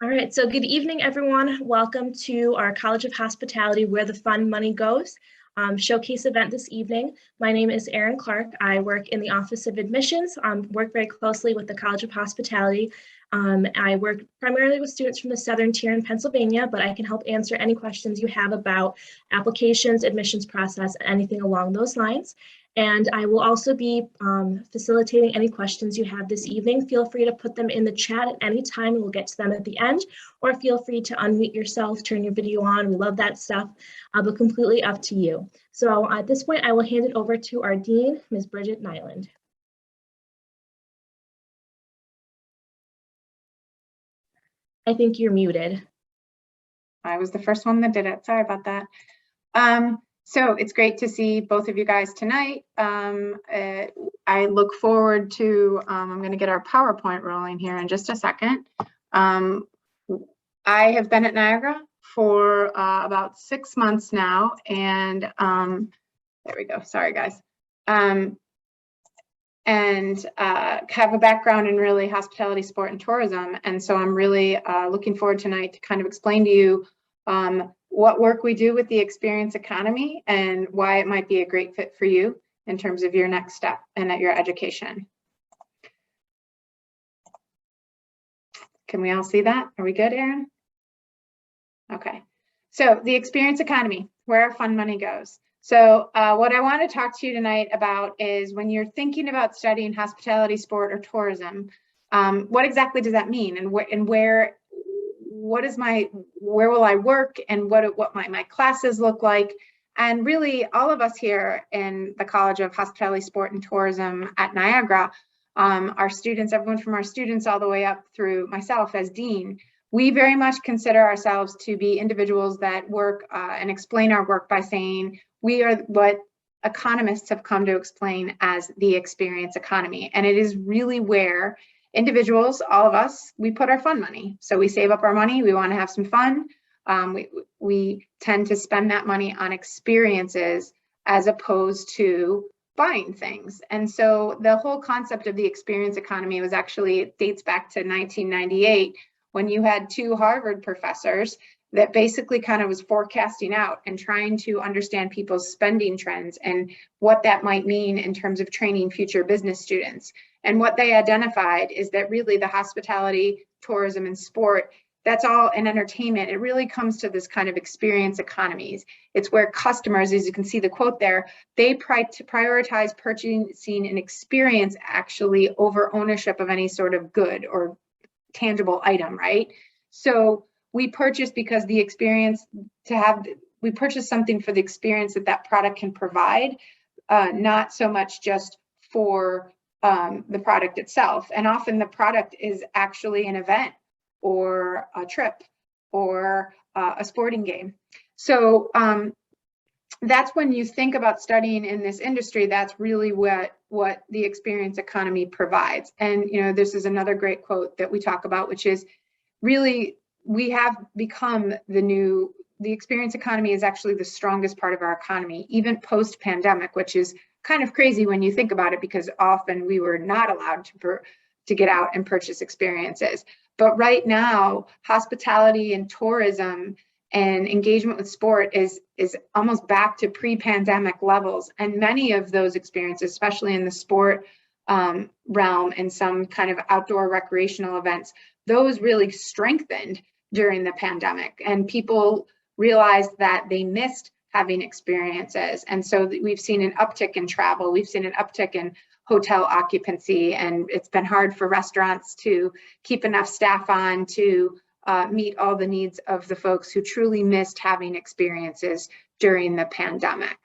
All right, so good evening, everyone. Welcome to our College of Hospitality, Where the Fun Money Goes showcase event this evening. My name is Erin Clark. I work in the Office of Admissions, work very closely with the College of Hospitality. I work primarily with students from the Southern Tier in Pennsylvania, but I can help answer any questions you have about applications, admissions process, anything along those lines. And I will also be facilitating any questions you have this evening. Feel free to put them in the chat at any time, and we'll get to them at the end, or feel free to unmute yourself, turn your video on. We love that stuff, but completely up to you. So at this point, I will hand it over to our Dean, Ms. Bridget Nyland. I think you're muted. I was the first one that did it. Sorry about that. So it's great to see both of you guys tonight. I look forward to, I'm going to get our PowerPoint rolling here in just a second. I have been at Niagara for about 6 months now, and there we go. Sorry, guys. And have a background in really hospitality, sport, and tourism. And so I'm really looking forward tonight to kind of explain to you what work we do with the experience economy and why it might be a great fit for you in terms of your next step and at your education. Can we all see that? Are we good, Erin? Okay. So the experience economy, where our fun money goes. So what I want to talk to you tonight about is when you're thinking about studying hospitality, sport, or tourism, what exactly does that mean, and where will I work, and what might my classes look like? And really, all of us here in the College of Hospitality, Sport, and Tourism at Niagara, our students, everyone from our students all the way up through myself as dean, we very much consider ourselves to be individuals that work and explain our work by saying we are what economists have come to explain as the experience economy. And it is really where individuals, all of us, we put our fun money. So we save up our money, we want to have some fun. We tend to spend that money on experiences as opposed to buying things. And so the whole concept of the experience economy was actually, it dates back to 1998, when you had 2 Harvard professors that basically kind of was forecasting out and trying to understand people's spending trends and what that might mean in terms of training future business students. And what they identified is that really the hospitality, tourism, and sport, that's all in entertainment. It really comes to this kind of experience economies. It's where customers, as you can see the quote there, they prioritize purchasing an experience actually over ownership of any sort of good or tangible item, right? So we purchase because the experience we purchase something for the experience that product can provide, not so much just for the product itself. And often the product is actually an event or a trip or a sporting game. So that's when you think about studying in this industry, that's really what the experience economy provides. And this is another great quote that we talk about, which is really, we have become the experience economy is actually the strongest part of our economy, even post-pandemic, which is kind of crazy when you think about it, because often we were not allowed to get out and purchase experiences. But right now, hospitality and tourism and engagement with sport is almost back to pre-pandemic levels. And many of those experiences, especially in the sport realm and some kind of outdoor recreational events, those really strengthened during the pandemic. And people realized that they missed having experiences. And so we've seen an uptick in travel, we've seen an uptick in hotel occupancy, and it's been hard for restaurants to keep enough staff on to meet all the needs of the folks who truly missed having experiences during the pandemic.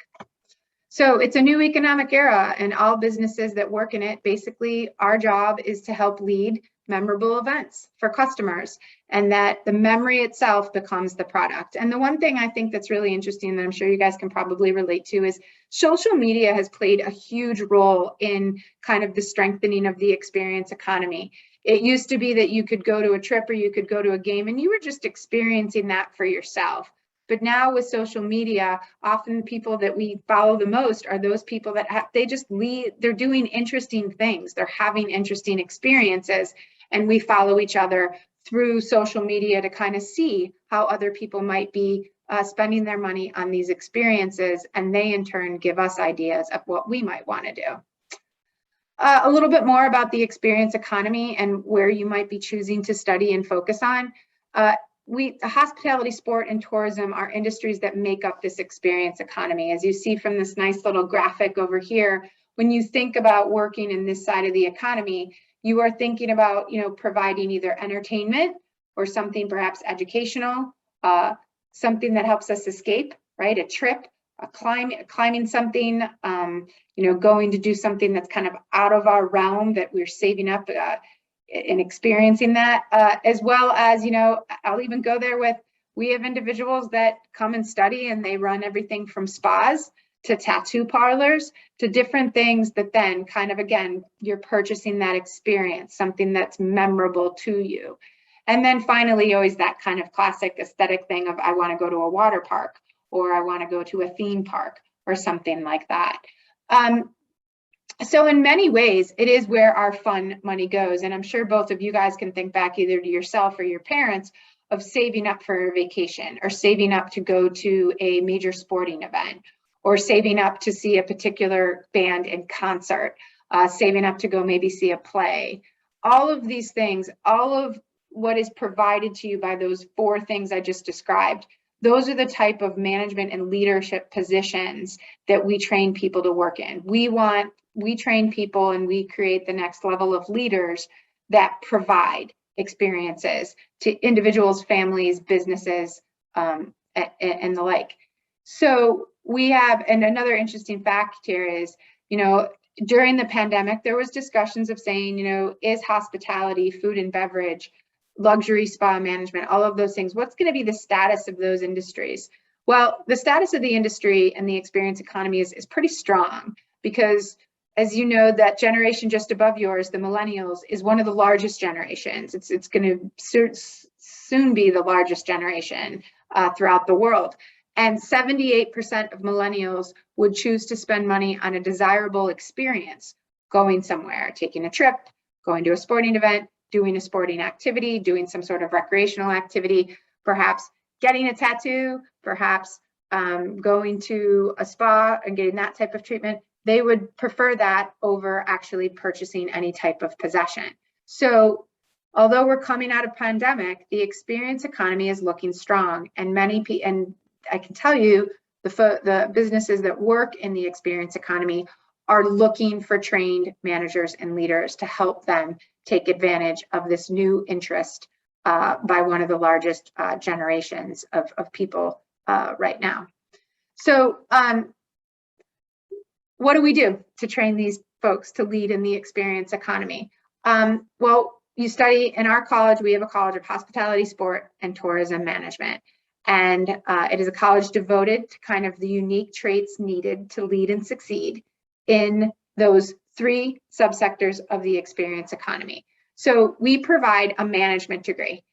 So it's a new economic era, and all businesses that work in it, basically our job is to help lead memorable events for customers, and that the memory itself becomes the product. And the one thing I think that's really interesting that I'm sure you guys can probably relate to is social media has played a huge role in kind of the strengthening of the experience economy. It used to be that you could go to a trip or you could go to a game and you were just experiencing that for yourself. But now with social media, often people that we follow the most are those people that they're doing interesting things. They're having interesting experiences, and we follow each other through social media to kind of see how other people might be spending their money on these experiences, and they in turn give us ideas of what we might want to do. A little bit more about the experience economy and where you might be choosing to study and focus on. Hospitality, sport, and tourism are industries that make up this experience economy. As you see from this nice little graphic over here, when you think about working in this side of the economy, you are thinking about, providing either entertainment or something perhaps educational, something that helps us escape, right? A trip, climbing something, going to do something that's kind of out of our realm that we're saving up and experiencing that, as well as, I'll even go there with, we have individuals that come and study and they run everything from spas to tattoo parlors to different things that then kind of, again, you're purchasing that experience, something that's memorable to you. And then finally, always that kind of classic aesthetic thing of, I want to go to a water park, or I want to go to a theme park or something like that. So in many ways, it is where our fun money goes. And I'm sure both of you guys can think back either to yourself or your parents of saving up for a vacation, or saving up to go to a major sporting event, or saving up to see a particular band in concert, saving up to go maybe see a play. All of these things, all of what is provided to you by those four things I just described, those are the type of management and leadership positions that we train people to work in. We train people and we create the next level of leaders that provide experiences to individuals, families, businesses, and the like. So we have, and another interesting fact here is, during the pandemic, there was discussions of saying, is hospitality, food and beverage, luxury spa management, all of those things, what's going to be the status of those industries? Well, the status of the industry and the experience economy is pretty strong, because as you know, that generation just above yours, the millennials, is one of the largest generations. It's going to soon be the largest generation throughout the world. And 78% of millennials would choose to spend money on a desirable experience, going somewhere, taking a trip, going to a sporting event, doing a sporting activity, doing some sort of recreational activity, perhaps getting a tattoo, perhaps going to a spa and getting that type of treatment. They would prefer that over actually purchasing any type of possession. So although we're coming out of pandemic, the experience economy is looking strong, and and I can tell you the businesses that work in the experience economy are looking for trained managers and leaders to help them take advantage of this new interest by one of the largest generations of people right now. So what do we do to train these folks to lead in the experience economy? Well, you study in our college. We have a College of Hospitality, Sport, and Tourism Management. And it is a college devoted to kind of the unique traits needed to lead and succeed in those three subsectors of the experience economy. So we provide a management degree.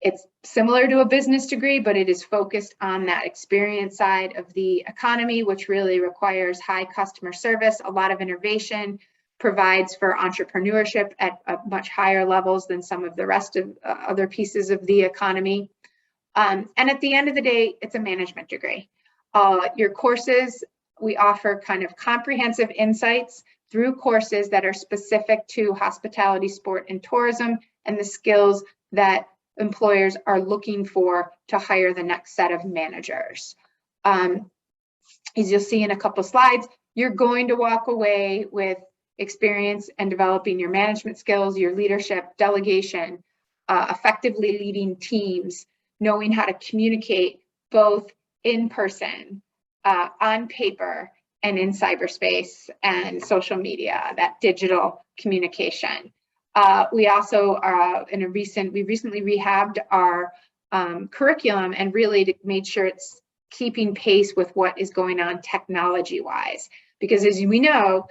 It's similar to a business degree, but it is focused on that experience side of the economy, which really requires high customer service, a lot of innovation, provides for entrepreneurship at much higher levels than some of the rest of other pieces of the economy. And at the end of the day, it's a management degree. Your courses, we offer kind of comprehensive insights through courses that are specific to hospitality, sport, and tourism, and the skills that employers are looking for to hire the next set of managers. As you'll see in a couple slides, you're going to walk away with experience and developing your management skills, your leadership, delegation, effectively leading teams, knowing how to communicate both in person, on paper, and in cyberspace and social media, that digital communication. We also are we recently rehabbed our curriculum and really made sure it's keeping pace with what is going on technology-wise, because as we know,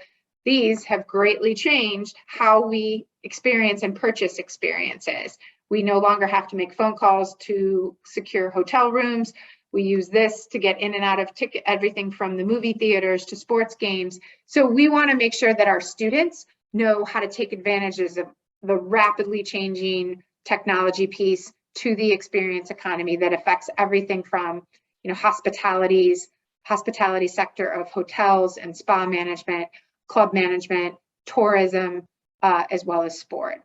these have greatly changed how we experience and purchase experiences. We no longer have to make phone calls to secure hotel rooms. We use this to get in and out of everything from the movie theaters to sports games. So we want to make sure that our students know how to take advantages of the rapidly changing technology piece to the experience economy that affects everything from, hospitality sector of hotels and spa management, club management, tourism, as well as sport.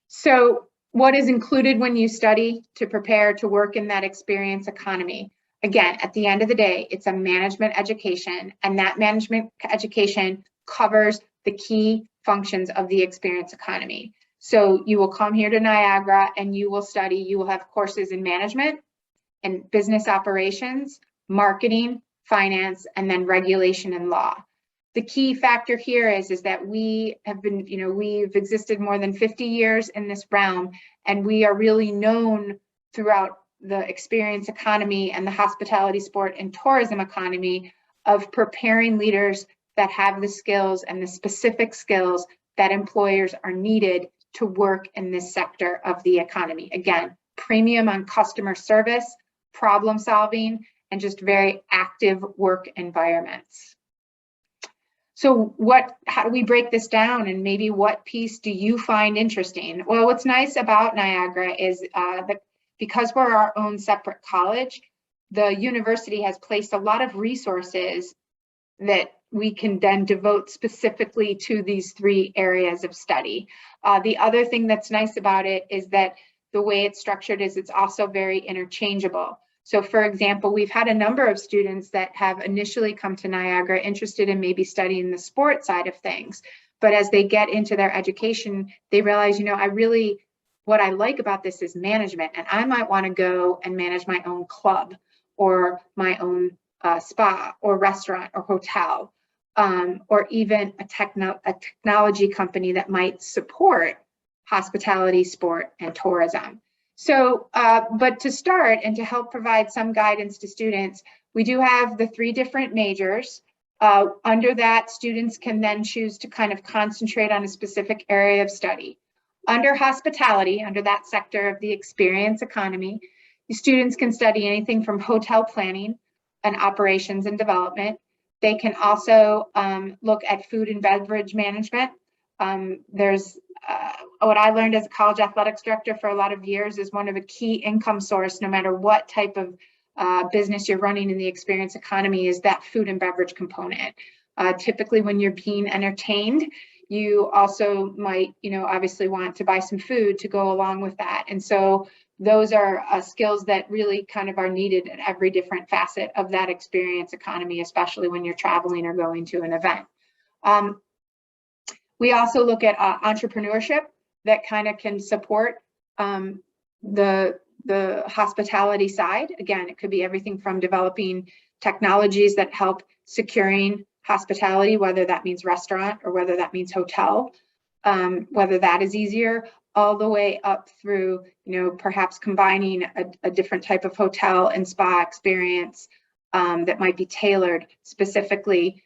So what is included when you study to prepare to work in that experience economy? Again, at the end of the day, it's a management education, and that management education covers the key functions of the experience economy. So you will come here to Niagara and you will study, you will have courses in management and business operations, marketing, finance, and then regulation and law. The key factor here is that we have been, we've existed more than 50 years in this realm, and we are really known throughout the experience economy and the hospitality, sport, and tourism economy of preparing leaders that have the skills and the specific skills that employers are needed to work in this sector of the economy. Again, premium on customer service, problem solving, and just very active work environments. So how do we break this down, and maybe what piece do you find interesting? Well, what's nice about Niagara is that because we're our own separate college, the university has placed a lot of resources that we can then devote specifically to these 3 areas of study. The other thing that's nice about it is that the way it's structured is it's also very interchangeable. So for example, we've had a number of students that have initially come to Niagara interested in maybe studying the sport side of things. But as they get into their education, they realize, what I like about this is management, and I might want to go and manage my own club or my own spa or restaurant or hotel, or even a technology company that might support hospitality, sport, and tourism. So, but to start and to help provide some guidance to students, we do have the 3 different majors. Under that, students can then choose to kind of concentrate on a specific area of study. Under hospitality, under that sector of the experience economy, the students can study anything from hotel planning and operations and development. They can also look at food and beverage management. There's what I learned as a college athletics director for a lot of years is one of a key income source, no matter what type of business you're running in the experience economy, is that food and beverage component. Typically when you're being entertained, you also might, obviously want to buy some food to go along with that. And so those are skills that really kind of are needed at every different facet of that experience economy, especially when you're traveling or going to an event. We also look at entrepreneurship that kind of can support the hospitality side. Again, it could be everything from developing technologies that help securing hospitality, whether that means restaurant or whether that means hotel, whether that is easier, all the way up through, perhaps combining a different type of hotel and spa experience that might be tailored specifically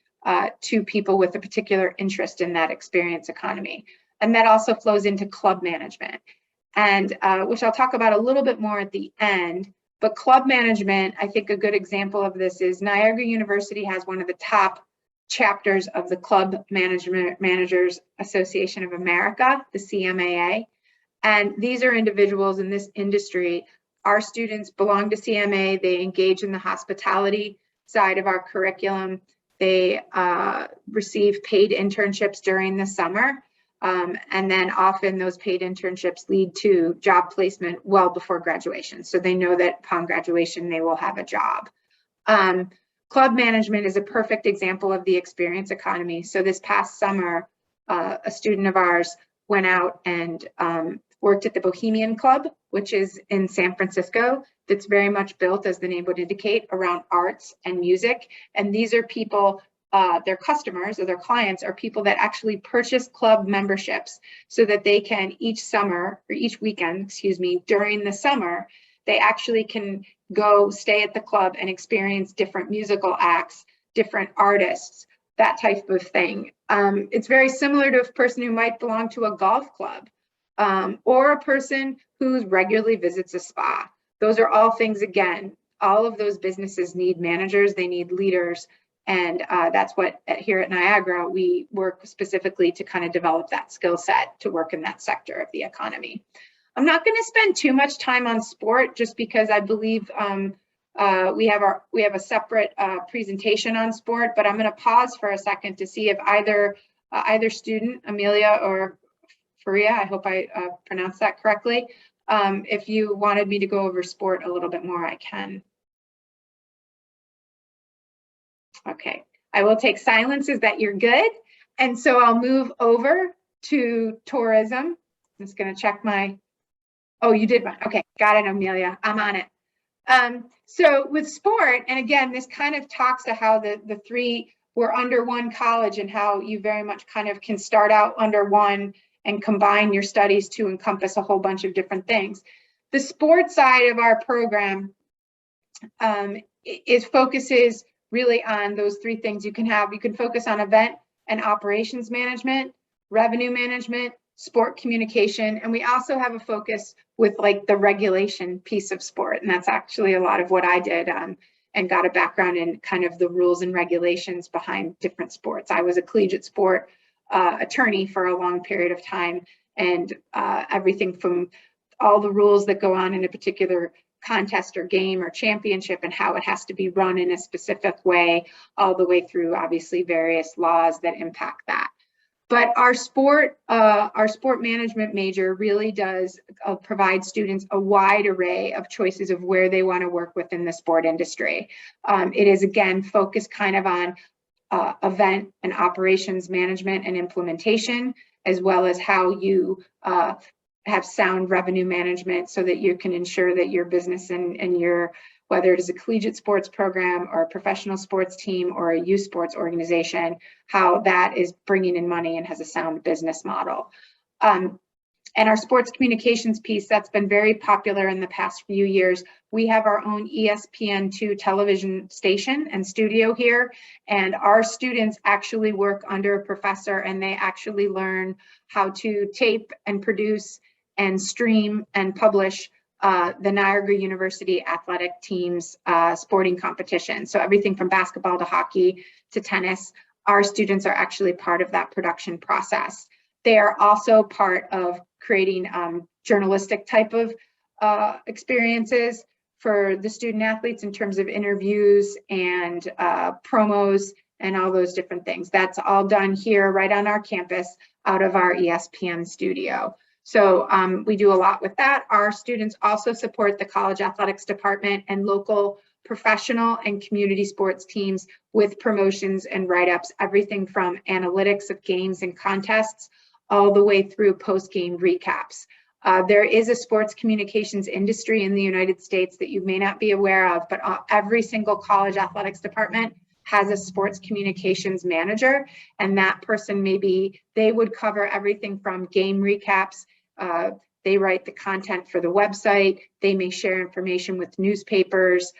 to people with a particular interest in that experience economy. And that also flows into club management, and which I'll talk about a little bit more at the end. But club management, I think a good example of this is Niagara University has one of the top chapters of the Club Managers Association of America, the CMAA. And these are individuals in this industry. Our students belong to CMA. They engage in the hospitality side of our curriculum. They receive paid internships during the summer. And then often those paid internships lead to job placement well before graduation. So they know that upon graduation, they will have a job. Club management is a perfect example of the experience economy. So this past summer, a student of ours went out and worked at the Bohemian Club, which is in San Francisco. That's very much built, as the name would indicate, around arts and music. And these are people, their customers or their clients are people that actually purchase club memberships so that they can each weekend, during the summer, they actually can go stay at the club and experience different musical acts, different artists, that type of thing. It's very similar to a person who might belong to a golf club or a person who regularly visits a spa. Those are all things, again, all of those businesses need managers, they need leaders, And that's what here at Niagara, we work specifically to kind of develop that skill set to work in that sector of the economy. I'm not going to spend too much time on sport just because I believe we have a separate presentation on sport, but I'm going to pause for a second to see if either student, Amelia or Faria, I hope I pronounced that correctly, if you wanted me to go over sport a little bit more, I can. Okay, I will take silence as that you're good. And so I'll move over to tourism. I'm just going to check my, oh, you did one. Okay, got it, Amelia. I'm on it. So with sport, and again, this kind of talks to how the three were under one college and how you very much kind of can start out under one and combine your studies to encompass a whole bunch of different things. The sports side of our program focuses really on those three things. You can focus on event and operations management, revenue management, sport communication, and we also have a focus with like the regulation piece of sport, and that's actually a lot of what I did and got a background in kind of the rules and regulations behind different sports. I was a collegiate sport attorney for a long period of time, and everything from all the rules that go on in a particular contest or game or championship and how it has to be run in a specific way, all the way through obviously various laws that impact that. But our sport management major really does provide students a wide array of choices of where they want to work within the sport industry. It is, again, focused kind of on event and operations management and implementation, as well as how you have sound revenue management so that you can ensure that your business and your, whether it is a collegiate sports program or a professional sports team or a youth sports organization, how that is bringing in money and has a sound business model. And our sports communications piece, that's been very popular in the past few years. We have our own ESPN2 television station and studio here, and our students actually work under a professor, and they actually learn how to tape and produce and stream and publish the Niagara University athletic team's sporting competition. So everything from basketball to hockey to tennis, our students are actually part of that production process. They are also part of creating journalistic type of experiences for the student athletes in terms of interviews and promos and all those different things. That's all done here right on our campus out of our ESPN studio. So we do a lot with that. Our students also support the college athletics department and local professional and community sports teams with promotions and write-ups, everything from analytics of games and contests all the way through post-game recaps. There is a sports communications industry in the United States that you may not be aware of, but every single college athletics department has a sports communications manager, and that person they would cover everything from game recaps. They write the content for the website. They may share information with newspapers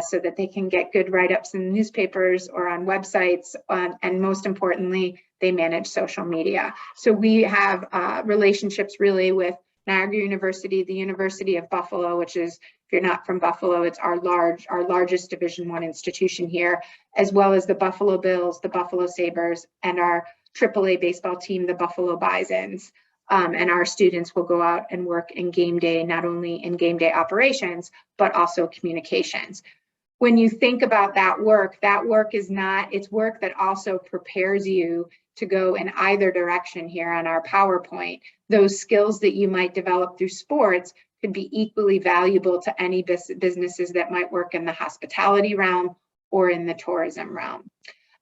so that they can get good write-ups in newspapers or on websites. And most importantly, they manage social media. So we have relationships really with Niagara University, the University of Buffalo, which is, if you're not from Buffalo, it's our largest Division I institution here, as well as the Buffalo Bills, the Buffalo Sabres, and our AAA baseball team, the Buffalo Bisons. And our students will go out and work in game day, not only in game day operations, but also communications. When you think about that work is not, it's work that also prepares you to go in either direction here on our PowerPoint. Those skills that you might develop through sports could be equally valuable to any businesses that might work in the hospitality realm or in the tourism realm.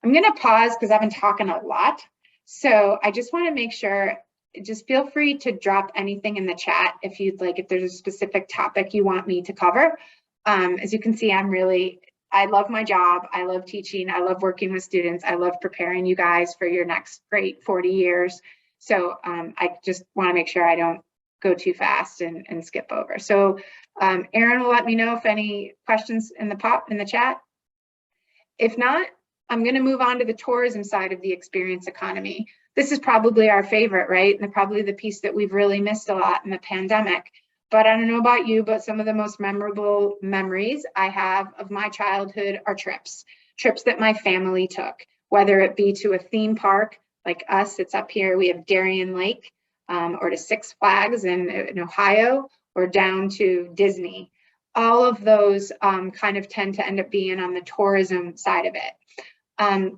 I'm going to pause because I've been talking a lot. So I just want to make sure, just feel free to drop anything in the chat if you'd like, if there's a specific topic you want me to cover. As you can see, I love my job. I love teaching. I love working with students. I love preparing you guys for your next great 40 years. So I just want to make sure I don't go too fast and skip over. So Erin will let me know if any questions in the chat. If not, I'm going to move on to the tourism side of the experience economy. This is probably our favorite, right? And probably the piece that we've really missed a lot in the pandemic. But I don't know about you, but some of the most memorable memories I have of my childhood are trips. trips that my family took, whether it be to a theme park like us, it's up here, we have Darien Lake, or to Six Flags in Ohio, or down to Disney. All of those kind of tend to end up being on the tourism side of it.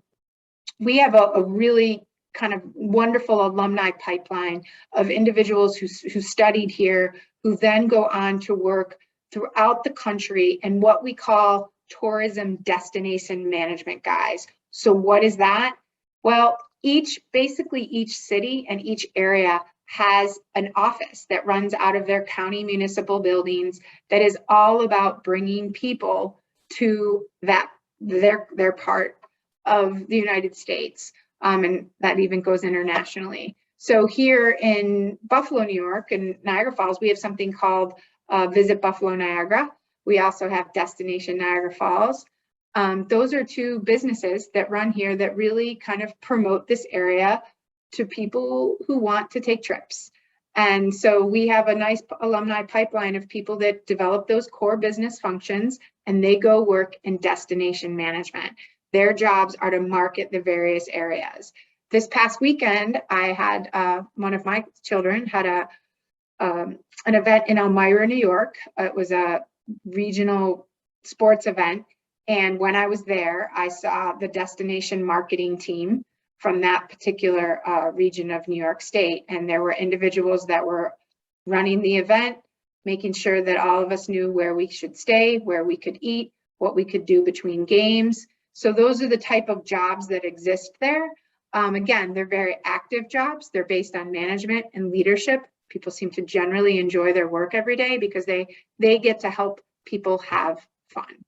We have a really kind of wonderful alumni pipeline of individuals who studied here, who then go on to work throughout the country in what we call tourism destination management guys. So what is that? Well, basically each city and each area has an office that runs out of their county municipal buildings that is all about bringing people to their part of the United States. And that even goes internationally. So here in Buffalo, New York, and Niagara Falls, we have something called Visit Buffalo Niagara. We also have Destination Niagara Falls. Those are two businesses that run here that really kind of promote this area to people who want to take trips. And so we have a nice alumni pipeline of people that develop those core business functions, and they go work in destination management. Their jobs are to market the various areas. This past weekend, I had one of my children had an event in Elmira, New York. It was a regional sports event. And when I was there, I saw the destination marketing team from that particular region of New York State. And there were individuals that were running the event, making sure that all of us knew where we should stay, where we could eat, what we could do between games. So those are the type of jobs that exist there. Again, they're very active jobs. They're based on management and leadership. People seem to generally enjoy their work every day because they get to help people have fun.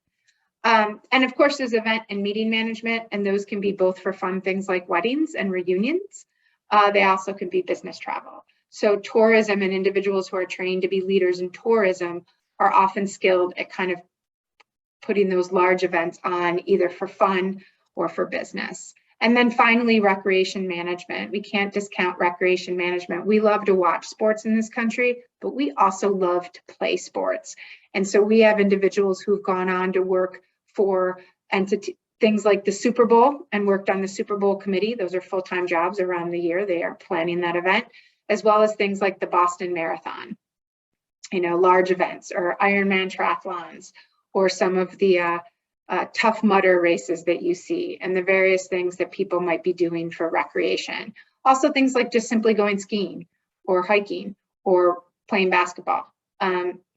And of course, there's event and meeting management, and those can be both for fun things like weddings and reunions. They also can be business travel. So tourism and individuals who are trained to be leaders in tourism are often skilled at kind of putting those large events on either for fun or for business. And then finally, recreation management. We can't discount recreation management. We love to watch sports in this country, but we also love to play sports. And so we have individuals who've gone on to work for things like the Super Bowl and worked on the Super Bowl committee. Those are full-time jobs around the year. They are planning that event, as well as things like the Boston Marathon, large events, or Ironman triathlons, or some of the Tough Mudder races that you see, and the various things that people might be doing for recreation. Also things like just simply going skiing or hiking or playing basketball.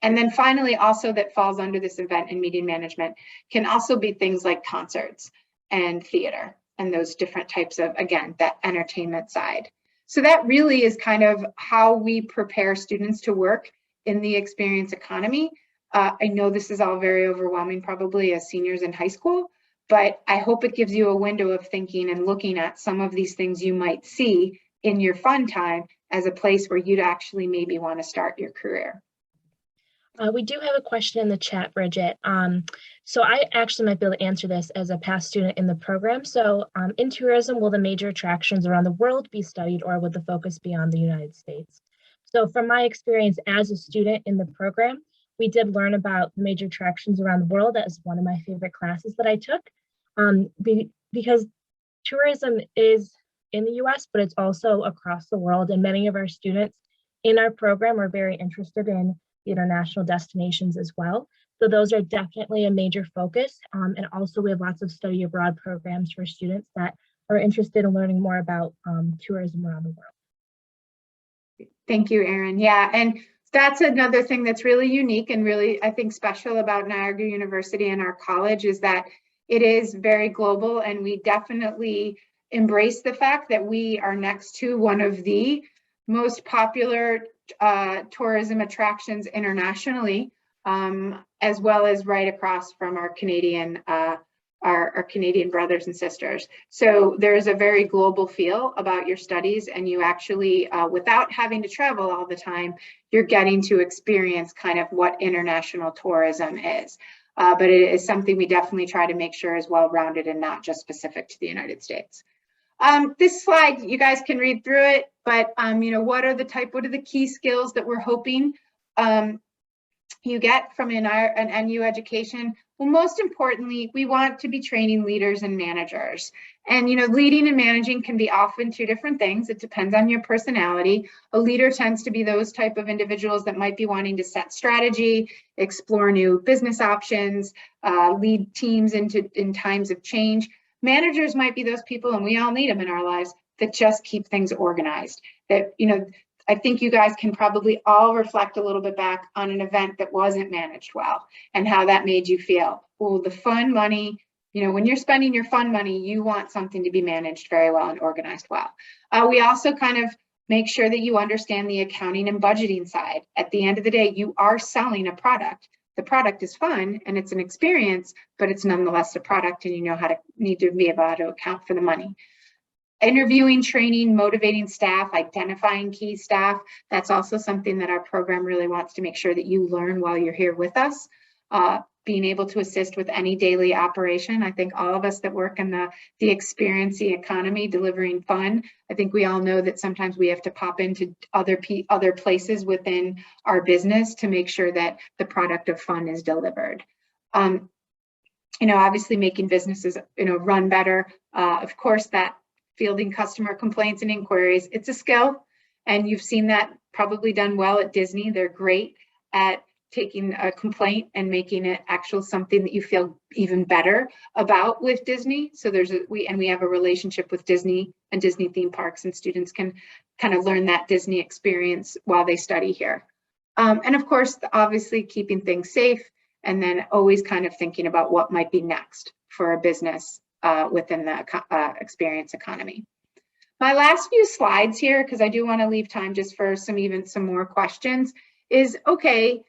And then finally, also that falls under this event and meeting management can also be things like concerts and theater and those different types of, again, that entertainment side. So that really is kind of how we prepare students to work in the experience economy. I know this is all very overwhelming, probably as seniors in high school, but I hope it gives you a window of thinking and looking at some of these things you might see in your fun time as a place where you'd actually maybe want to start your career. We do have a question in the chat, Bridget. So I actually might be able to answer this as a past student in the program. So in tourism, will the major attractions around the world be studied, or would the focus be on the United States? So from my experience as a student in the program, we did learn about the major attractions around the world. That was one of my favorite classes that I took, because tourism is in the US, but it's also across the world. And many of our students in our program are very interested in the international destinations as well. So those are definitely a major focus. And also we have lots of study abroad programs for students that are interested in learning more about tourism around the world. Thank you, Erin. Yeah, and that's another thing that's really unique and really, I think, special about Niagara University and our college is that it is very global, and we definitely embrace the fact that we are next to one of the most popular tourism attractions internationally, as well as right across from our Canadian our Canadian brothers and sisters. So there's a very global feel about your studies, and you actually, without having to travel all the time, you're getting to experience kind of what international tourism is. But it is something we definitely try to make sure is well-rounded and not just specific to the United States. This slide, you guys can read through it, but what are the key skills that we're hoping you get from an NU education? Well, most importantly, we want to be training leaders and managers. And leading and managing can be often two different things. It depends on your personality. A leader tends to be those type of individuals that might be wanting to set strategy, explore new business options, lead teams in times of change. Managers might be those people, and we all need them in our lives, that just keep things organized. That, I think you guys can probably all reflect a little bit back on an event that wasn't managed well and how that made you feel. Well, the fun money, when you're spending your fun money, you want something to be managed very well and organized well. We also kind of make sure that you understand the accounting and budgeting side. At the end of the day, you are selling a product. The product is fun and it's an experience, but it's nonetheless a product, and need to be able to account for the money. Interviewing, training, motivating staff, identifying key staff. That's also something that our program really wants to make sure that you learn while you're here with us. Being able to assist with any daily operation. I think all of us that work in the experiency economy, delivering fun, I think we all know that sometimes we have to pop into other places within our business to make sure that the product of fun is delivered. Obviously making businesses, run better. Of course, that fielding customer complaints and inquiries, it's a skill, and you've seen that probably done well at Disney. They're great at taking a complaint and making it actual something that you feel even better about with Disney. So we have a relationship with Disney and Disney theme parks, and students can kind of learn that Disney experience while they study here. And of course, obviously keeping things safe, and then always kind of thinking about what might be next for a business within the experience economy. My last few slides here, because I do want to leave time just for some more questions, is okay,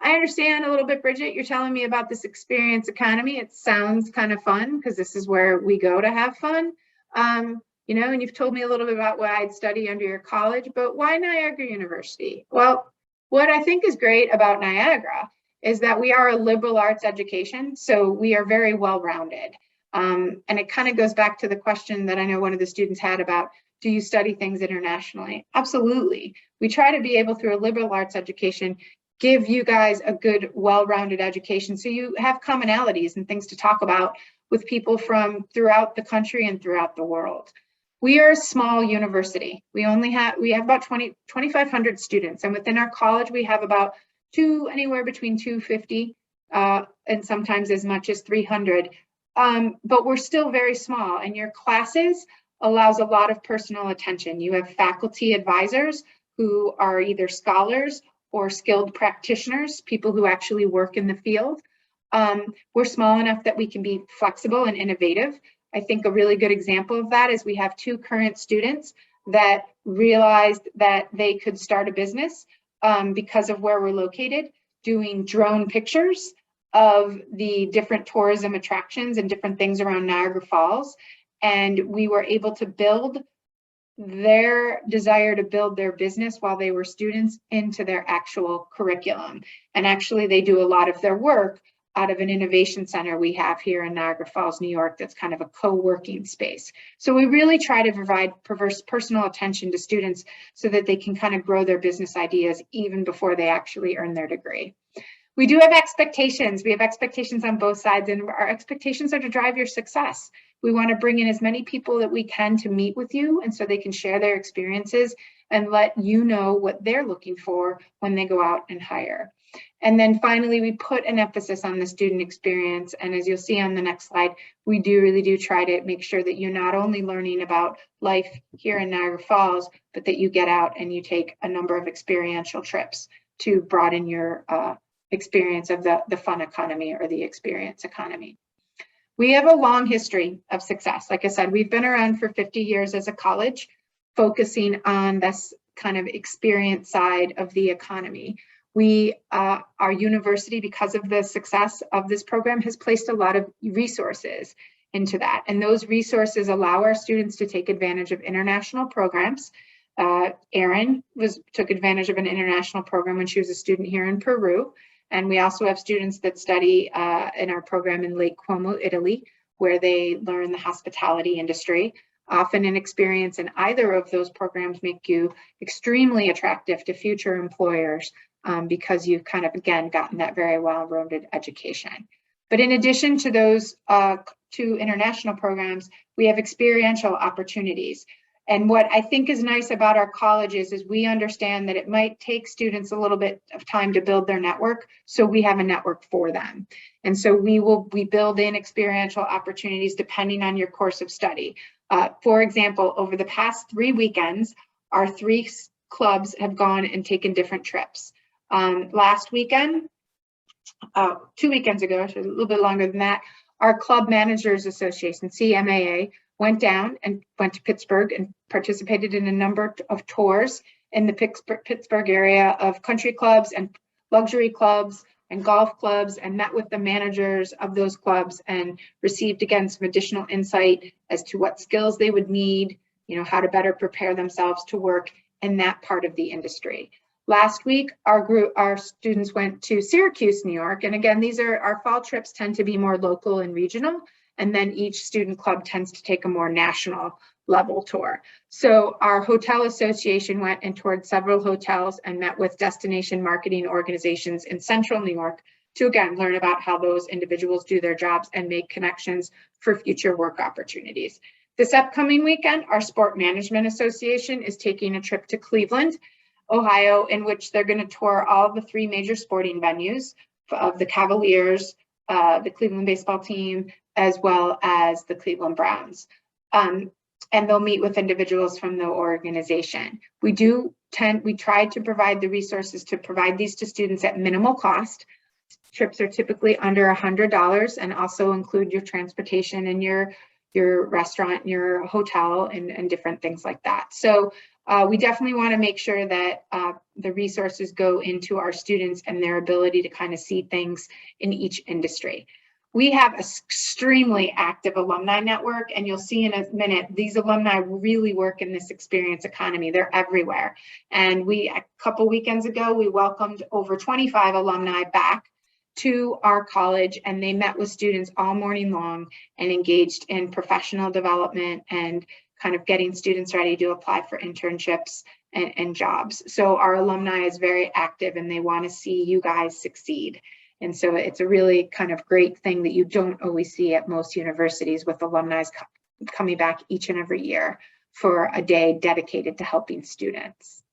I understand a little bit, Bridget, you're telling me about this experience economy. It sounds kind of fun because this is where we go to have fun. And you've told me a little bit about why I'd study under your college, but why Niagara University? Well, what I think is great about Niagara is that we are a liberal arts education, so we are very well-rounded. And it kind of goes back to the question that I know one of the students had about, do you study things internationally? Absolutely. We try to be able, through a liberal arts education, give you guys a good, well-rounded education so you have commonalities and things to talk about with people from throughout the country and throughout the world. We are a small university. We have about 2,500 students, and within our college, we have about anywhere between 250 and sometimes as much as 300. But we're still very small, and your classes allows a lot of personal attention. You have faculty advisors who are either scholars or skilled practitioners, people who actually work in the field. We're small enough that we can be flexible and innovative. I think a really good example of that is we have 2 current students that realized that they could start a business because of where we're located, doing drone pictures of the different tourism attractions and different things around Niagara Falls. And we were able to build their desire to build their business while they were students into their actual curriculum. And actually they do a lot of their work out of an innovation center we have here in Niagara Falls, New York, that's kind of a co-working space. So we really try to provide personal attention to students so that they can kind of grow their business ideas even before they actually earn their degree. We do have expectations. We have expectations on both sides, and our expectations are to drive your success. We want to bring in as many people that we can to meet with you, and so they can share their experiences and let you know what they're looking for when they go out and hire. And then finally, we put an emphasis on the student experience. And as you'll see on the next slide, we really do try to make sure that you're not only learning about life here in Niagara Falls, but that you get out and you take a number of experiential trips to broaden your experience of the fun economy or the experience economy. We have a long history of success. Like I said, we've been around for 50 years as a college, focusing on this kind of experience side of the economy. Our university, because of the success of this program, has placed a lot of resources into that. And those resources allow our students to take advantage of international programs. Erin took advantage of an international program when she was a student here in Peru. And we also have students that study in our program in Lake Como, Italy, where they learn the hospitality industry. Often an experience in either of those programs make you extremely attractive to future employers because you've kind of, again, gotten that very well-rounded education. But in addition to those two international programs, we have experiential opportunities. And what I think is nice about our colleges is we understand that it might take students a little bit of time to build their network, so we have a network for them. And so we build in experiential opportunities depending on your course of study. For example, over the past 3 weekends, our 3 clubs have gone and taken different trips. Last weekend, 2 weekends ago, so a little bit longer than that, our Club Managers Association, CMAA, went down and went to Pittsburgh and participated in a number of tours in the Pittsburgh area of country clubs and luxury clubs and golf clubs, and met with the managers of those clubs and received, again, some additional insight as to what skills they would need, how to better prepare themselves to work in that part of the industry. Last week, our students went to Syracuse, New York. And again, our fall trips tend to be more local and regional. And then each student club tends to take a more national level tour. So our hotel association went and toured several hotels and met with destination marketing organizations in central New York to, again, learn about how those individuals do their jobs and make connections for future work opportunities. This upcoming weekend, our Sport Management Association is taking a trip to Cleveland, Ohio, in which they're going to tour all the 3 major sporting venues of the Cavaliers, the Cleveland baseball team, as well as the Cleveland Browns. And they'll meet with individuals from the organization. We try to provide the resources to provide these to students at minimal cost. Trips are typically under $100 and also include your transportation and your restaurant, and your hotel, and different things like that. So we definitely want to make sure that the resources go into our students and their ability to kind of see things in each industry. We have an extremely active alumni network, and you'll see in a minute, these alumni really work in this experience economy. They're everywhere. And a couple weekends ago, we welcomed over 25 alumni back to our college, and they met with students all morning long and engaged in professional development and kind of getting students ready to apply for internships and jobs. So our alumni is very active, and they want to see you guys succeed. And so it's a really kind of great thing that you don't always see at most universities, with alumni coming back each and every year for a day dedicated to helping students.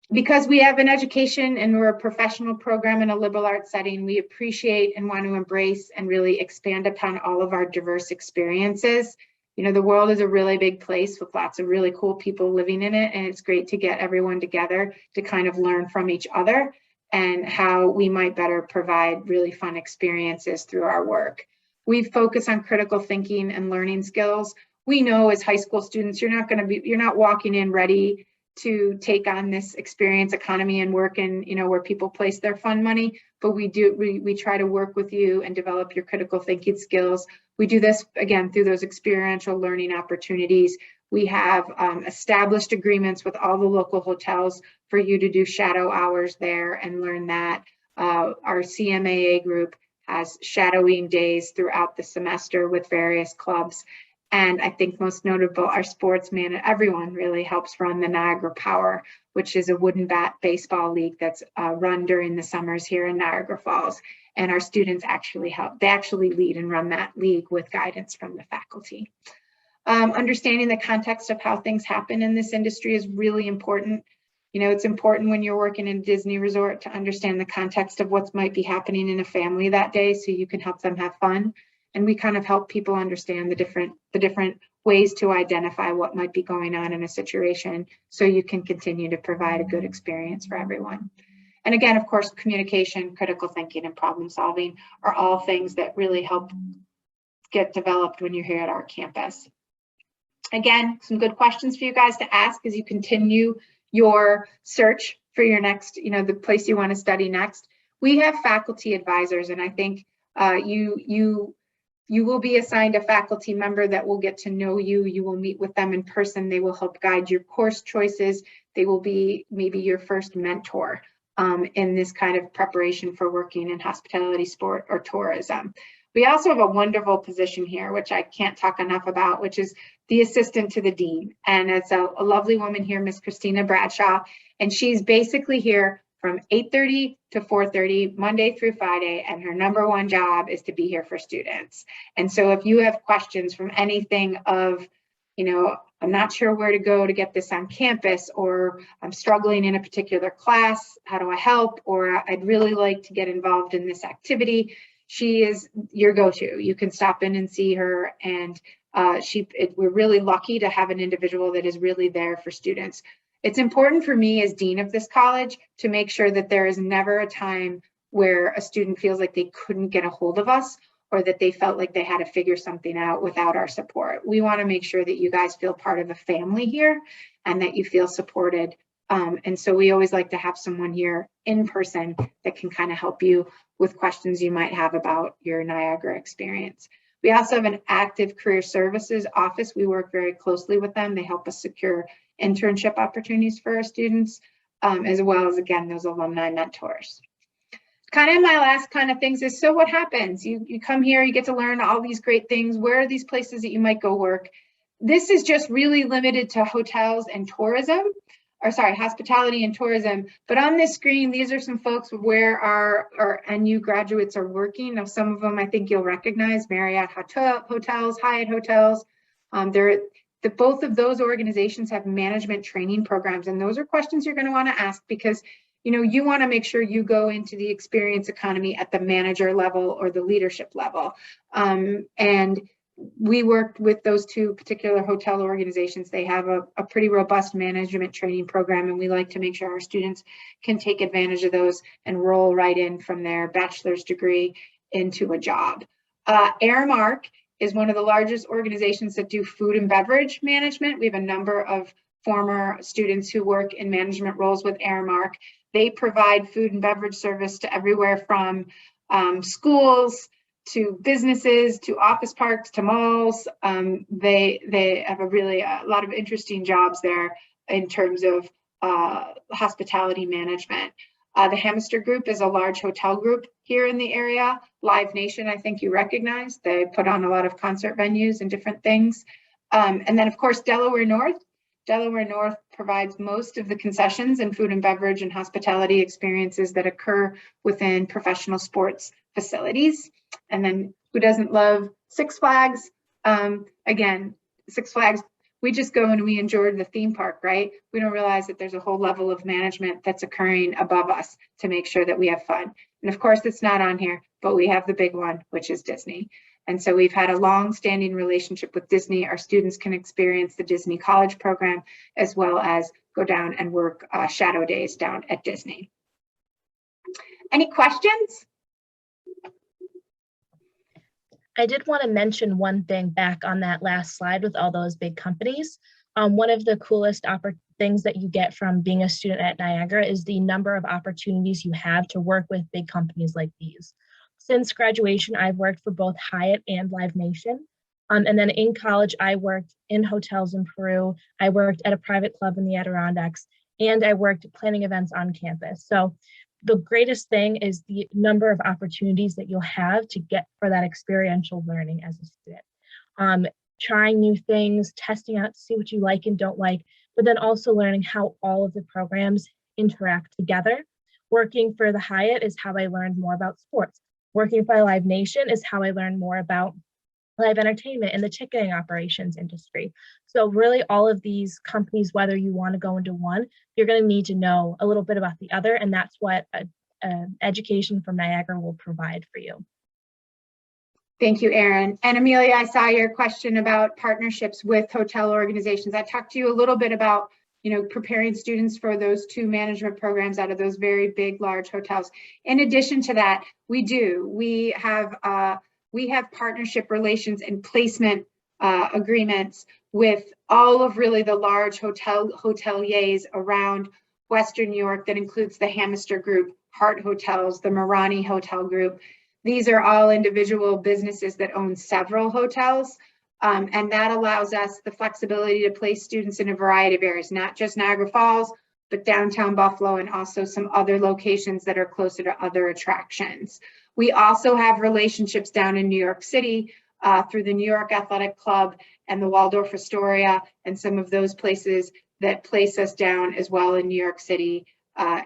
Because we have an education and we're a professional program in a liberal arts setting, we appreciate and want to embrace and really expand upon all of our diverse experiences. The world is a really big place with lots of really cool people living in it, and it's great to get everyone together to kind of learn from each other and how we might better provide really fun experiences through our work. We focus on critical thinking and learning skills. We know as high school students, you're not walking in ready to take on this experience economy and work in, where people place their fund money, but we try to work with you and develop your critical thinking skills. We do this, again, through those experiential learning opportunities. We have established agreements with all the local hotels for you to do shadow hours there and learn that. Our CMAA group has shadowing days throughout the semester with various clubs. And I think most notable, our sportsman, everyone really helps run the Niagara Power, which is a wooden bat baseball league that's run during the summers here in Niagara Falls. And our students actually help. They actually lead and run that league with guidance from the faculty. Understanding the context of how things happen in this industry is really important. It's important when you're working in a Disney resort to understand the context of what might be happening in a family that day so you can help them have fun. And we kind of help people understand the different ways to identify what might be going on in a situation so you can continue to provide a good experience for everyone. And again, of course, communication, critical thinking, and problem solving are all things that really help get developed when you're here at our campus. Again, some good questions for you guys to ask as you continue your search for your next, the place you want to study next. We have faculty advisors, and I think you will be assigned a faculty member that will get to know you. You will meet with them in person. They will help guide your course choices. They will be maybe your first mentor in this kind of preparation for working in hospitality, sport, or tourism. We also have a wonderful position here, which I can't talk enough about, which is the assistant to the dean. And it's a lovely woman here, Miss Christina Bradshaw, and she's basically here from 8:30 to 4:30, Monday through Friday, and her number one job is to be here for students. And so if you have questions from anything of, I'm not sure where to go to get this on campus, or I'm struggling in a particular class, how do I help? Or I'd really like to get involved in this activity, she is your go-to. You can stop in and see her, and we're really lucky to have an individual that is really there for students. It's important for me as dean of this college to make sure that there is never a time where a student feels like they couldn't get a hold of us, or that they felt like they had to figure something out without our support. We want to make sure that you guys feel part of a family here and that you feel supported. And so we always like to have someone here in person that can kind of help you with questions you might have about your Niagara experience. We also have an active career services office. We work very closely with them. They help us secure internship opportunities for our students, as well as, again, those alumni mentors. Kind of my last kind of things is, so what happens? You come here, you get to learn all these great things. Where are these places that you might go work? This is just really limited to hotels and tourism, or sorry, hospitality and tourism. But on this screen, these are some folks where our NU graduates are working. Now, some of them I think you'll recognize: Marriott Hotels, Hyatt Hotels. Both of those organizations have management training programs, and those are questions you're going to want to ask, because you want to make sure you go into the experience economy at the manager level or the leadership level. And we worked with those two particular hotel organizations. They have a pretty robust management training program, and we like to make sure our students can take advantage of those and roll right in from their bachelor's degree into a job. Aramark is one of the largest organizations that do food and beverage management. We have a number of former students who work in management roles with Aramark. They provide food and beverage service to everywhere from schools to businesses to office parks to malls. They have a lot of interesting jobs there in terms of hospitality management. The Hemister Group is a large hotel group here in the area. Live Nation, I think you recognize. They put on a lot of concert venues and different things. And then, of course, Delaware North. Delaware North provides most of the concessions and food and beverage and hospitality experiences that occur within professional sports facilities. And then, who doesn't love Six Flags? Again, Six Flags, we just go and we enjoy the theme park, right? We don't realize that there's a whole level of management that's occurring above us to make sure that we have fun. And of course, it's not on here, but we have the big one, which is Disney. And so we've had a long-standing relationship with Disney. Our students can experience the Disney College program, as well as go down and work shadow days down at Disney. Any questions? I did want to mention one thing back on that last slide with all those big companies. One of the coolest things that you get from being a student at Niagara is the number of opportunities you have to work with big companies like these. Since graduation, I've worked for both Hyatt and Live Nation. And then in college, I worked in hotels in Peru. I worked at a private club in the Adirondacks, and I worked planning events on campus. So the greatest thing is the number of opportunities that you'll have to get for that experiential learning as a student. Trying new things, testing out to see what you like and don't like, but then also learning how all of the programs interact together. Working for the Hyatt is how I learned more about sports. Working for Live Nation is how I learned more about live entertainment and the ticketing operations industry. So really all of these companies, whether you want to go into one, you're going to need to know a little bit about the other, and that's what education from Niagara will provide for you. Thank you, Erin. And Amelia, I saw your question about partnerships with hotel organizations. I talked to you a little bit about preparing students for those two management programs out of those very big, large hotels. In addition to that, we have partnership relations and placement agreements with all of really the large hoteliers around Western New York. That includes the Hemister Group, Hart Hotels, the Marani Hotel Group. These are all individual businesses that own several hotels. And that allows us the flexibility to place students in a variety of areas, not just Niagara Falls, but downtown Buffalo and also some other locations that are closer to other attractions. We also have relationships down in New York City through the New York Athletic Club and the Waldorf Astoria and some of those places that place us down as well in New York City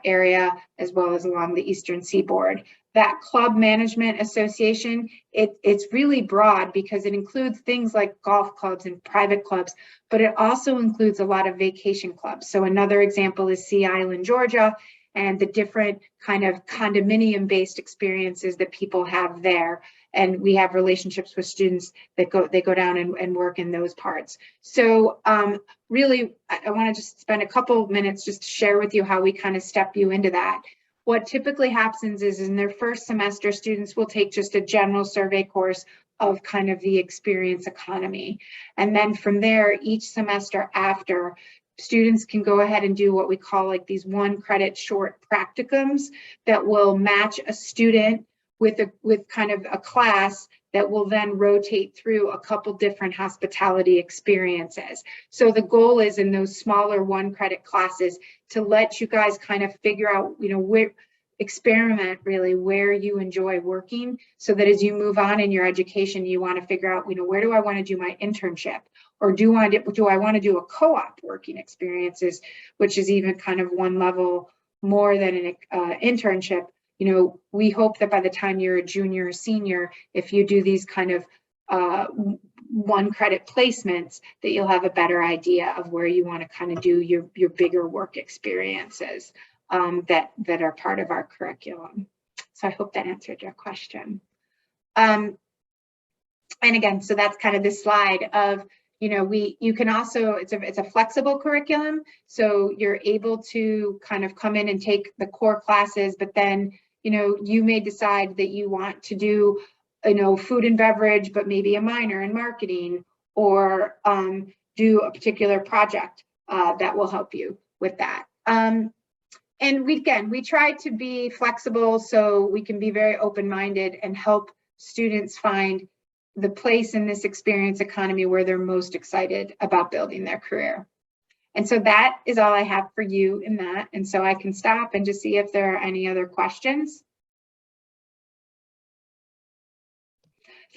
area, as well as along the Eastern Seaboard. That club management association, it's really broad because it includes things like golf clubs and private clubs, but it also includes a lot of vacation clubs. So another example is Sea Island, Georgia, and the different kind of condominium-based experiences that people have there. And we have relationships with students that go down and work in those parts. So really, I want to just spend a couple of minutes just to share with you how we kind of step you into that. What typically happens is in their first semester, students will take just a general survey course of kind of the experience economy. And then from there, each semester after, students can go ahead and do what we call like these 1 credit short practicums that will match a student with kind of a class that will then rotate through a couple different hospitality experiences. So the goal is in those smaller 1 credit classes to let you guys kind of figure out, experiment really where you enjoy working, so that as you move on in your education, you want to figure out, where do I want to do my internship? Or do I want to do a co-op working experiences, which is even kind of 1 level more than an internship. We hope that by the time you're a junior or senior, if you do these kind of 1 credit placements, that you'll have a better idea of where you want to kind of do your bigger work experiences that are part of our curriculum. So I hope that answered your question. And again, so that's kind of this slide of, you can also, it's a flexible curriculum. So you're able to kind of come in and take the core classes, but then, you may decide that you want to do, food and beverage, but maybe a minor in marketing, or do a particular project that will help you with that. And we try to be flexible so we can be very open-minded and help students find the place in this experience economy where they're most excited about building their career. And so that is all I have for you in that. And so I can stop and just see if there are any other questions.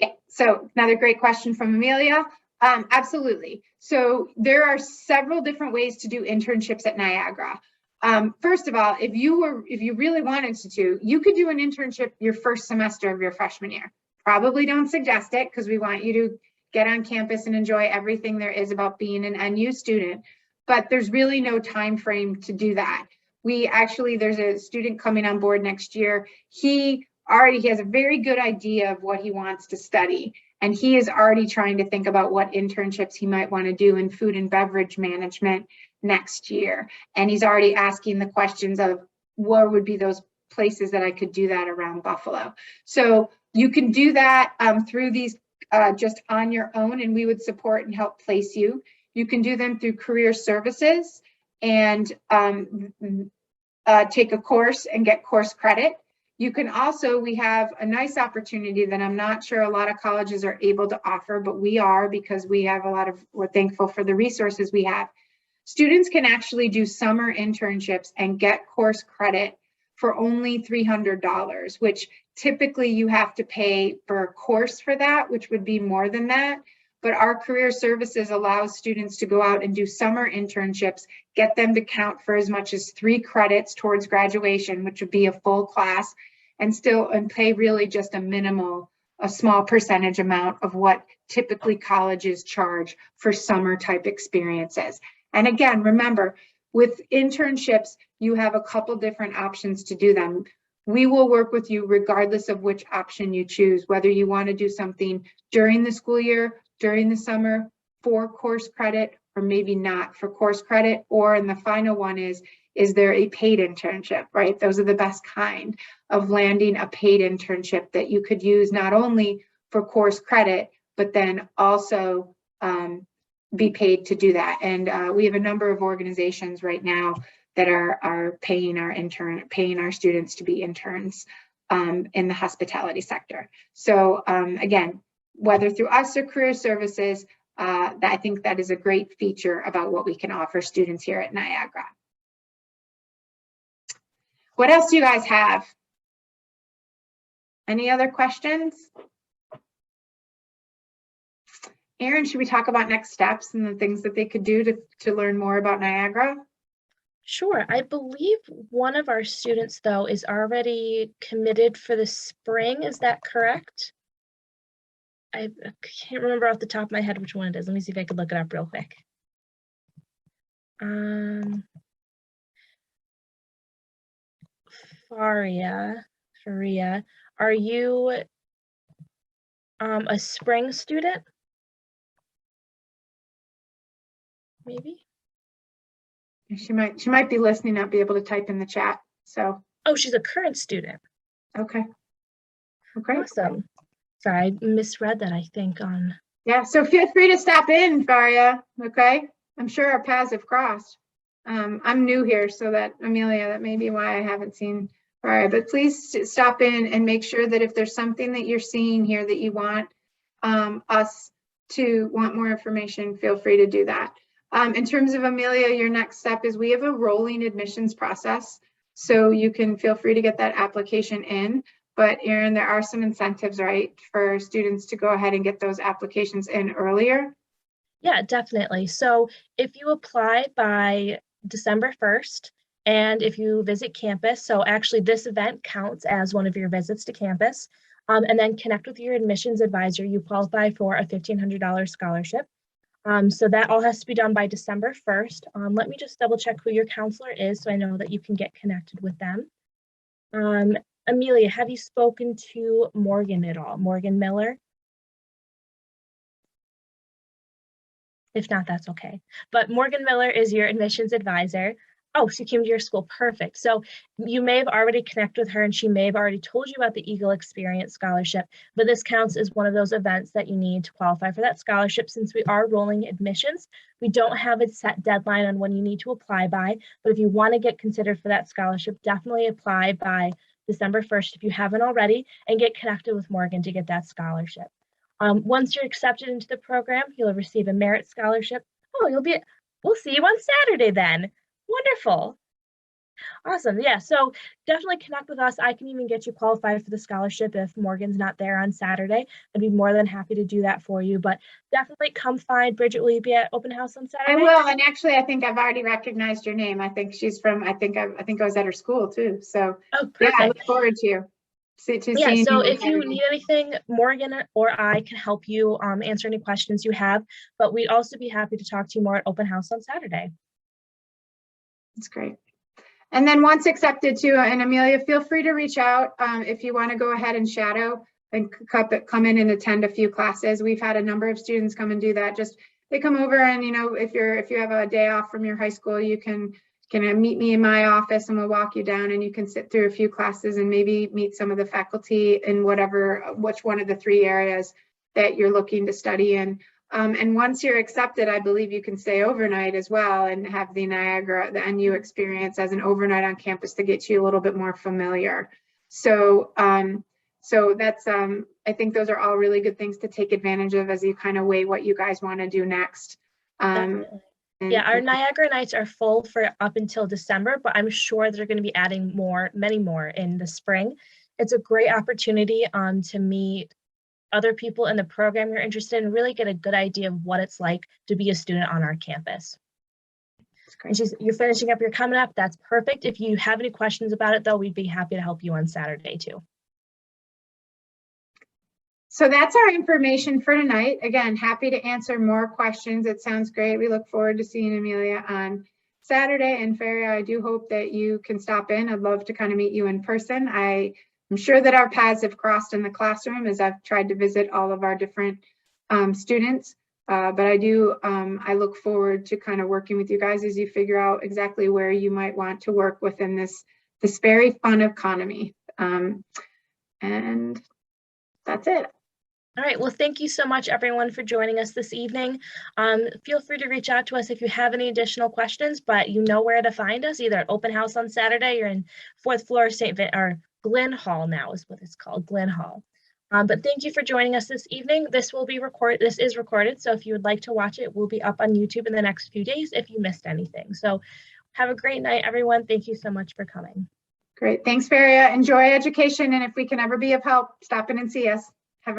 Okay, so another great question from Amelia. Absolutely. So there are several different ways to do internships at Niagara. First of all, if you really wanted to, you could do an internship your first semester of your freshman year. Probably don't suggest it because we want you to get on campus and enjoy everything there is about being an NU student, but there's really no time frame to do that. There's a student coming on board next year. He has a very good idea of what he wants to study, and he is already trying to think about what internships he might want to do in food and beverage management next year. And he's already asking the questions of where would be those places that I could do that around Buffalo. So you can do that through these just on your own, and we would support and help place you. You can do them through career services and take a course and get course credit. You can also, we have a nice opportunity that I'm not sure a lot of colleges are able to offer, but we are, because we're thankful for the resources we have. Students can actually do summer internships and get course credit for only $300, which typically you have to pay for a course for that, which would be more than that. But our career services allows students to go out and do summer internships, get them to count for as much as 3 credits towards graduation, which would be a full class, and pay really just a small percentage amount of what typically colleges charge for summer type experiences. And again, remember, with internships, you have a couple different options to do them. We will work with you regardless of which option you choose, whether you want to do something during the school year, during the summer, for course credit, or maybe not for course credit. Or, and the final one is there a paid internship, right? Those are the best kind of landing a paid internship that you could use not only for course credit, but then also be paid to do that. And we have a number of organizations right now that are paying our students to be interns in the hospitality sector. So again, whether through us or career services, I think that is a great feature about what we can offer students here at Niagara. What else do you guys have? Any other questions? Erin, should we talk about next steps and the things that they could do to learn more about Niagara? Sure. I believe one of our students, though, is already committed for the spring. Is that correct? I can't remember off the top of my head which one it is. Let me see if I could look it up real quick. Faria, are you a spring student? Maybe? She might be listening, not be able to type in the chat. So. Oh, she's a current student. Okay. Okay. Awesome. Sorry, I misread that, I think, on. Yeah, so feel free to stop in, Faria. Okay. I'm sure our paths have crossed. I'm new here, so that Amelia, that may be why I haven't seen Faria, but please stop in and make sure that if there's something that you're seeing here that you want us to want more information, feel free to do that. In terms of Amelia, your next step is we have a rolling admissions process. So you can feel free to get that application in, but Erin, there are some incentives, right, for students to go ahead and get those applications in earlier. Yeah, definitely. So if you apply by December 1st, and if you visit campus, so actually this event counts as one of your visits to campus, and then connect with your admissions advisor, you qualify for a $1,500 scholarship. So that all has to be done by December 1st. Let me just double check who your counselor is so I know that you can get connected with them. Amelia, have you spoken to Morgan at all? Morgan Miller? If not, that's okay. But Morgan Miller is your admissions advisor. Oh, she came to your school. Perfect. So you may have already connected with her and she may have already told you about the Eagle Experience Scholarship, but this counts as one of those events that you need to qualify for that scholarship. Since we are rolling admissions, we don't have a set deadline on when you need to apply by, but if you want to get considered for that scholarship, definitely apply by December 1st if you haven't already, and get connected with Morgan to get that scholarship. Once you're accepted into the program, you'll receive a merit scholarship. Oh, we'll see you on Saturday then. Wonderful. Awesome. Yeah, so definitely connect with us. I can even get you qualified for the scholarship if Morgan's not there on Saturday. I'd be more than happy to do that for you, but definitely come find Bridget. Will you be at open house on Saturday? I will, and actually I think I've already recognized your name. I think she's from, I think I was at her school too. So yeah, I look forward to seeing you. So if you need anything, Morgan or I can help you answer any questions you have, but we'd also be happy to talk to you more at open house on Saturday. That's great. And then once accepted too, and Amelia, feel free to reach out if you want to go ahead and shadow and come in and attend a few classes. We've had a number of students come and do that. Just they come over and, you know, if you have a day off from your high school, you can meet me in my office and we'll walk you down and you can sit through a few classes and maybe meet some of the faculty in which one of the 3 areas that you're looking to study in. And once you're accepted, I believe you can stay overnight as well and have the NU experience as an overnight on campus to get you a little bit more familiar. So, so that's, I think those are all really good things to take advantage of as you kind of weigh what you guys want to do next. Yeah, our Niagara nights are full for up until December, but I'm sure they're going to be adding many more in the spring. It's a great opportunity to meet other people in the program you're interested in, really get a good idea of what it's like to be a student on our campus. That's great. And you're finishing up, you're coming up, that's perfect. If you have any questions about it though, we'd be happy to help you on Saturday too. So that's our information for tonight. Again, happy to answer more questions. It sounds great. We look forward to seeing Amelia on Saturday. And Faria, I do hope that you can stop in. I'd love to kind of meet you in person. I'm sure that our paths have crossed in the classroom as I've tried to visit all of our different students. But I look forward to kind of working with you guys as you figure out exactly where you might want to work within this very fun economy. And that's it. All right, well, thank you so much, everyone, for joining us this evening. Feel free to reach out to us if you have any additional questions, but you know where to find us, either at open house on Saturday or in 4th floor or Glen Hall now is what it's called, Glen Hall. But thank you for joining us this evening. This is recorded, so if you would like to watch it, we'll be up on YouTube in the next few days if you missed anything. So have a great night, everyone. Thank you so much for coming. Great. Thanks, Feria. Enjoy education. And if we can ever be of help, stop in and see us.